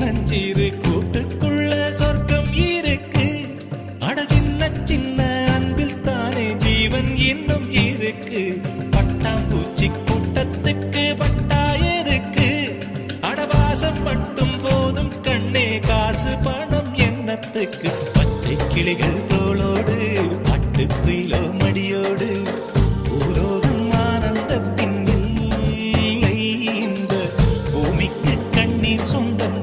சின்னஞ்சிறு கூட்டுக்குள்ள சொர்க்கம் இருக்கு. அட சின்ன சின்ன அன்பில் தானே ஜீவன் இன்னும் இருக்கு. பட்டாம்பூச்சி கூட்டத்துக்கு பட்டா எதுக்கு? அடவாசம் மட்டும் போதும் கண்ணே, காசு பணம் என்னத்துக்கு? பச்சை கிளிகள் தோளோடு பட்டு குயிலோ மடியோடு பூலோகம் ஆனந்தத்தின் இல்லை. இந்த பூமிக்கு கண்ணீர் சொந்தம்